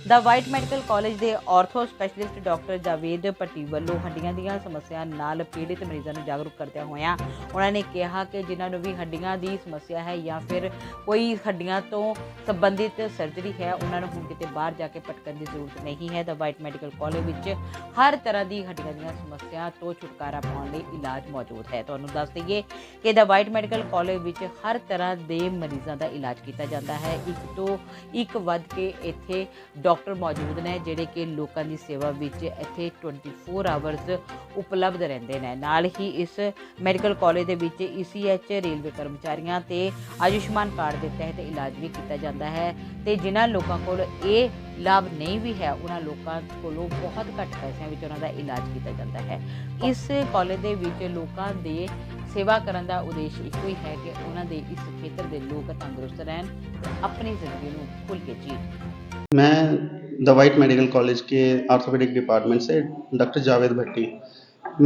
The white medical college के ortho specialist doctor Javed भट्टी वालों हड्डियां ਦੀਆਂ ਸਮੱਸਿਆ ਨਾਲ ਪੀੜਿਤ ਮਰੀਜ਼ਾਂ ਨੂੰ ਜਾਗਰੂਕ ਕਰਦਿਆਂ ਹੋਇਆਂ ਉਹਨਾਂ ਨੇ ਕਿਹਾ ਕਿ ਜਿਨ੍ਹਾਂ ਨੂੰ ਵੀ ਹੱਡੀਆਂ ਦੀ ਸਮੱਸਿਆ ਹੈ ਜਾਂ ਫਿਰ ਕੋਈ ਹੱਡੀਆਂ ਤੋਂ ਸੰਬੰਧਿਤ ਸਰਜਰੀ ਹੈ ਉਹਨਾਂ ਨੂੰ ਹੁਣ ਕਿਤੇ ਬਾਹਰ ਜਾ ਕੇ ਭਟਕਣ ਦੀ ਜ਼ਰੂਰਤ ਨਹੀਂ ਹੈ। ਦ ਵਾਈਟ ਮੈਡੀਕਲ ਕਾਲਜ ਵਿੱਚ ਹਰ ਤਰ੍ਹਾਂ ਦੀ ਹੱਡੀਆਂ ਦੀਆਂ ਸਮੱਸਿਆ ਤੋਂ ਛੁਟਕਾਰਾ ਪਾਉਣ ਲਈ ਇਲਾਜ ਮੌਜੂਦ ਹੈ। ਤੁਹਾਨੂੰ ਦੱਸ ਦਈਏ ਕਿ ਦ ਵਾਈਟ ਮੈਡੀਕਲ ਕਾਲਜ ਵਿੱਚ ਹਰ ਤਰ੍ਹਾਂ ਦੇ ਮਰੀਜ਼ਾਂ ਦਾ ਇਲਾਜ ਕੀਤਾ ਜਾਂਦਾ ਹੈ। ਇੱਕ ਤੋਂ ਇੱਕ ਵੱਧ ਕੇ ਇੱਥੇ ਡਾਕਟਰ ਮੌਜੂਦ ਨੇ ਜਿਹੜੇ ਕਿ ਲੋਕਾਂ ਦੀ ਸੇਵਾ ਵਿੱਚ ਇੱਥੇ 24 ਆਵਰਸ ਉਪਲਬਧ ਰਹਿੰਦੇ ਨੇ। ਨਾਲ ਹੀ ਇਸ ਮੈਡੀਕਲ ਕਾਲਜ ਦੇ ਵਿੱਚ ECH ਰੇਲਵੇ ਕਰਮਚਾਰੀਆਂ ਤੇ ਆਯੁਸ਼ਮਾਨ ਕਾਰਡ ਦੇ ਤਹਿਤ ਇਲਾਜ ਵੀ ਕੀਤਾ ਜਾਂਦਾ ਹੈ ਤੇ ਜਿਨ੍ਹਾਂ ਲੋਕਾਂ ਕੋਲ ਇਹ ਲਾਭ ਨਹੀਂ ਵੀ ਹੈ ਉਹਨਾਂ ਲੋਕਾਂ ਕੋਲੋਂ ਬਹੁਤ ਘੱਟ ਪੈਸਿਆਂ ਵਿੱਚ ਉਹਨਾਂ ਦਾ ਇਲਾਜ ਕੀਤਾ ਜਾਂਦਾ ਹੈ। ਇਸ ਕਾਲਜ ਦੇ ਵਿੱਚ ਲੋਕਾਂ ਦੇ ਸੇਵਾ ਕਰਨ ਦਾ ਉਦੇਸ਼ ਇੱਕੋ ਹੀ ਹੈ ਕਿ ਉਹਨਾਂ ਦੇ ਇਸ ਖੇਤਰ ਦੇ ਲੋਕ ਤੰਦਰੁਸਤ ਰਹਿਣ ਤੇ ਆਪਣੀ ਜ਼ਿੰਦਗੀ ਨੂੰ ਖੁੱਲ੍ਹ ਕੇ ਜੀਣ। मैं द वाइट मेडिकल कॉलेज के आर्थोपेडिक डिपार्टमेंट से डॉक्टर जावेद भट्टी।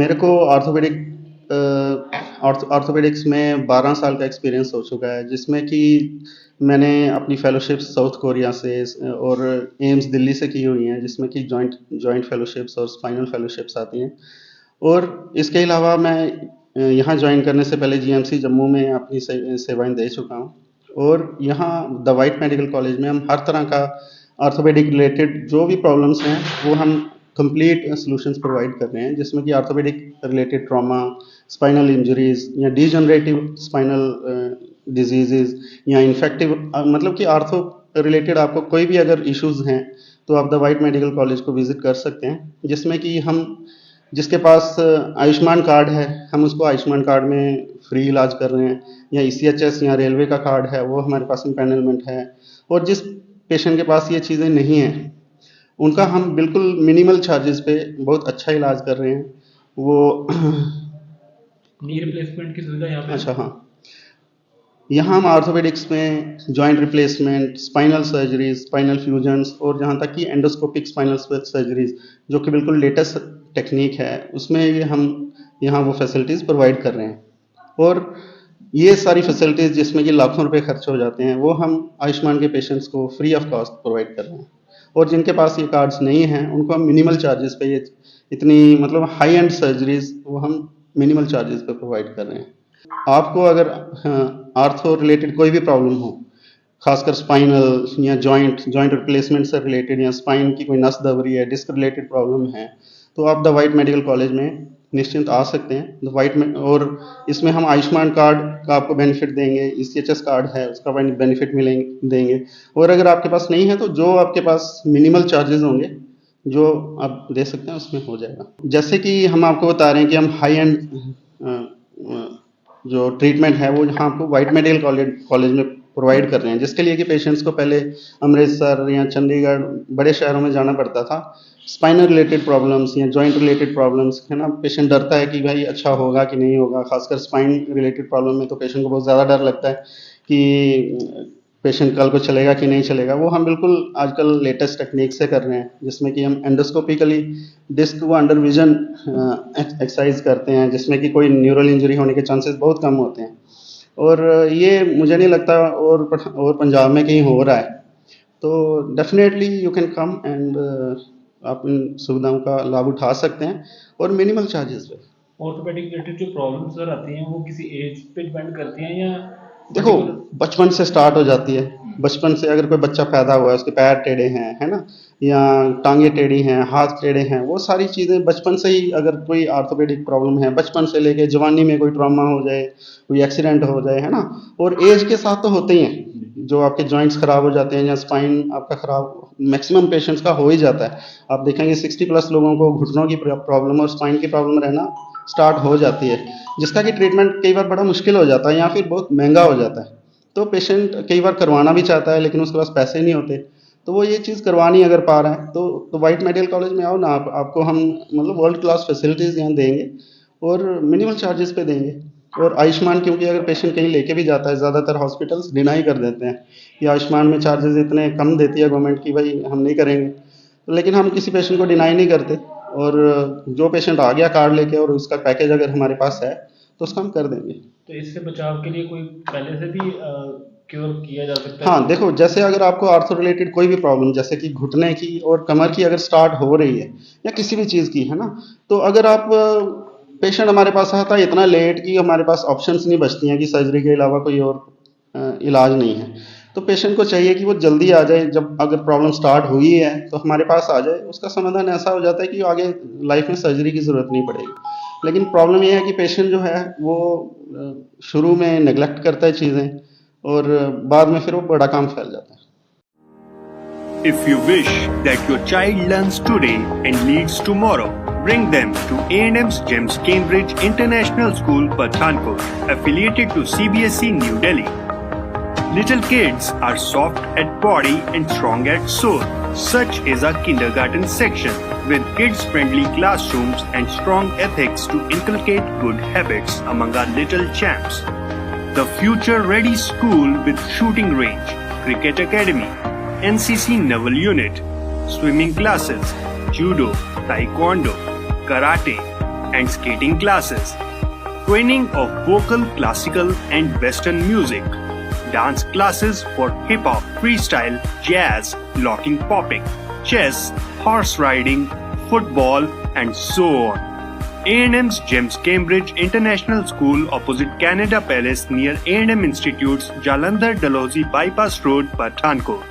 मेरे को आर्थोपेडिक्स में 12 साल का एक्सपीरियंस हो चुका है, जिसमें कि मैंने अपनी फेलोशिप्स साउथ कोरिया से और एम्स दिल्ली से की हुई हैं, जिसमें कि जॉइंट फेलोशिप्स और स्पाइनल फेलोशिप्स आती हैं। और इसके अलावा मैं यहाँ ज्वाइन करने से पहले GMC जम्मू में अपनी सेवाएं दे चुका हूँ। और यहाँ द वाइट मेडिकल कॉलेज में हम हर तरह का आर्थोपेडिक रिलेटेड जो भी प्रॉब्लम्स हैं वो हम कंप्लीट सॉल्यूशंस प्रोवाइड कर रहे हैं, जिसमें कि orthopaedic related trauma, spinal injuries या डीजनरेटिव स्पाइनल डिजीज़ या इन्फेक्टिव, मतलब कि आर्थो रिलेटेड आपको कोई भी अगर इश्यूज़ हैं तो आप द वाइट मेडिकल कॉलेज को विज़िट कर सकते हैं। जिसमें कि हम जिसके पास आयुष्मान कार्ड है हम उसको आयुष्मान कार्ड में फ्री इलाज कर रहे हैं, या ECHS या रेलवे का कार्ड है वो हमारे पास इम्पैनलमेंट है। और जिस पेशेंट के पास ये चीज़ें नहीं हैं उनका हम बिल्कुल मिनिमल चार्जेस पे बहुत अच्छा इलाज कर रहे हैं। वो नी रिप्लेसमेंट की सुविधा यहाँ पे। अच्छा, हाँ, यहाँ हम आर्थोपेडिक्स में joint replacement, spinal surgeries, spinal fusions और जहाँ तक कि एंडोस्कोपिक स्पाइनल सर्जरीज जो कि बिल्कुल लेटेस्ट टेक्निक है उसमें ये हम यहाँ वो फैसिलिटीज़ प्रोवाइड कर रहे हैं। और ये सारी फैसिलिटीज़ जिसमें कि लाखों रुपए खर्च हो जाते हैं वो हम आयुष्मान के पेशेंट्स को फ्री ऑफ कॉस्ट प्रोवाइड कर रहे हैं। और जिनके पास ये कार्ड्स नहीं हैं उनको हम मिनिमल चार्जेस पे ये इतनी मतलब हाई एंड सर्जरीज वो हम मिनिमल चार्जेस पे प्रोवाइड कर रहे हैं। आपको अगर आर्थो रिलेटेड कोई भी प्रॉब्लम हो, खासकर स्पाइनल या जॉइंट रिप्लेसमेंट से रिलेटेड, या स्पाइन की कोई नस दब रही है, डिस्क रिलेटेड प्रॉब्लम है, तो आप द वाइट मेडिकल कॉलेज में निश्चिंत आ सकते हैं। द वाइट में और इसमें हम आयुष्मान कार्ड का आपको बेनिफिट देंगे, ECHS कार्ड है उसका बेनिफिट देंगे। और अगर आपके पास नहीं है तो जो आपके पास मिनिमल चार्जेस होंगे जो आप दे सकते हैं उसमें हो जाएगा। जैसे कि हम आपको बता रहे हैं कि हम हाई एंड जो ट्रीटमेंट है वो यहाँ आपको वाइट मेडिकल कॉलेज में प्रोवाइड कर रहे हैं, जिसके लिए कि पेशेंट्स को पहले अमृतसर या चंडीगढ़ बड़े शहरों में जाना पड़ता था। स्पाइनल रिलेटेड प्रॉब्लम्स या जॉइंट रिलेटेड प्रॉब्लम्स है ना, पेशेंट डरता है कि भाई अच्छा होगा कि नहीं होगा। खासकर स्पाइन रिलेटेड प्रॉब्लम में तो पेशेंट को बहुत ज़्यादा डर लगता है कि पेशेंट कल को चलेगा कि नहीं चलेगा। वो हम बिल्कुल आजकल लेटेस्ट टेक्निक से कर रहे हैं, जिसमें कि हम एंडोस्कोपिकली डिस्क को अंडर विजन एक्सरसाइज करते हैं, जिसमें कि कोई न्यूरल इंजरी होने के चांसेस बहुत कम होते हैं। और ये मुझे नहीं लगता और पंजाब में कहीं हो रहा है। तो definitely you can come and आप इन सुविधाओं का लाभ उठा सकते हैं और मिनिमल चार्जेस पे। ऑर्थोपेडिक रिलेटेड जो प्रॉब्लम्स सर आती हैं वो किसी एज पे डिपेंड करती हैं या देखो बचपन से स्टार्ट हो जाती है। बचपन से अगर कोई बच्चा पैदा हुआ है उसके पैर टेढ़े हैं, है ना, या टांगे टेढ़ी हैं, हाथ टेढ़े हैं, वो सारी चीज़ें बचपन से ही अगर कोई आर्थोपेडिक प्रॉब्लम है बचपन से लेके जवानी में कोई ट्रॉमा हो जाए, कोई एक्सीडेंट हो जाए, है ना, और एज के साथ तो होते ही हैं जो आपके जॉइंट्स खराब हो जाते हैं या स्पाइन आपका खराब मैक्सिमम पेशेंट्स का हो ही जाता है। आप देखेंगे 60+ लोगों को घुटनों की प्रॉब्लम और स्पाइन की प्रॉब्लम रहना स्टार्ट हो जाती है, जिसका कि ट्रीटमेंट कई बार बड़ा मुश्किल हो जाता है या फिर बहुत महंगा हो जाता है। तो पेशेंट कई बार करवाना भी चाहता है लेकिन उसके पास पैसे नहीं होते, तो वो ये चीज़ करवा नहीं अगर पा रहा है तो वाइट मेडिकल कॉलेज में आओ ना, आपको हम मतलब वर्ल्ड क्लास फैसिलिटीज़ यहाँ देंगे और मिनिमल चार्जेस पे देंगे। और आयुष्मान क्योंकि अगर पेशेंट कहीं लेके भी जाता है, ज़्यादातर हॉस्पिटल्स डिनाई कर देते हैं कि आयुष्मान में चार्जेस इतने कम देती है गवर्नमेंट की भाई हम नहीं करेंगे, लेकिन हम किसी पेशेंट को डिनाई नहीं करते। और जो पेशेंट आ गया कार्ड लेके और उसका पैकेज अगर हमारे पास है तो उसका हम कर देंगे। तो इससे बचाव के लिए कोई पहले से भी क्योर किया जा सकता है? हाँ, देखो जैसे अगर आपको आर्थो रिलेटेड कोई भी प्रॉब्लम जैसे कि घुटने की और कमर की अगर स्टार्ट हो रही है या किसी भी चीज़ की, है ना? तो अगर आप पेशेंट हमारे पास आता है इतना लेट कि हमारे पास ऑप्शंस नहीं बचती हैं कि सर्जरी के अलावा कोई और इलाज नहीं है। तो पेशेंट को चाहिए कि वो जल्दी आ जाए, जब अगर प्रॉब्लम स्टार्ट हुई है तो हमारे पास आ जाए। उसका समाधान ऐसा हो जाता है कि आगे लाइफ में सर्जरी की ज़रूरत नहीं पड़ेगी। लेकिन प्रॉब्लम ये है कि पेशेंट जो है वो शुरू में नेग्लेक्ट करता है चीज़ें और बाद में फिर वो बड़ा काम फैल जाता है। If you wish that your child learns today and leads tomorrow, bring them to A&M's GEMS Cambridge International School, Pathankot, affiliated to CBSE New Delhi. Little kids are soft at body and strong at soul. Such is our kindergarten section with kids-friendly classrooms and strong ethics to inculcate good habits among our little champs. The future-ready school with shooting range, cricket academy, NCC Naval Unit, swimming classes, judo, taekwondo, karate, and skating classes. Training of vocal, classical, and western music. Dance classes for hip-hop, freestyle, jazz, locking popping, chess, horse riding, football, and so on. A&M's GEMS Cambridge International School opposite Canada Palace near A&M Institute's Jalandhar Dalhousie Bypass Road, Pathankot.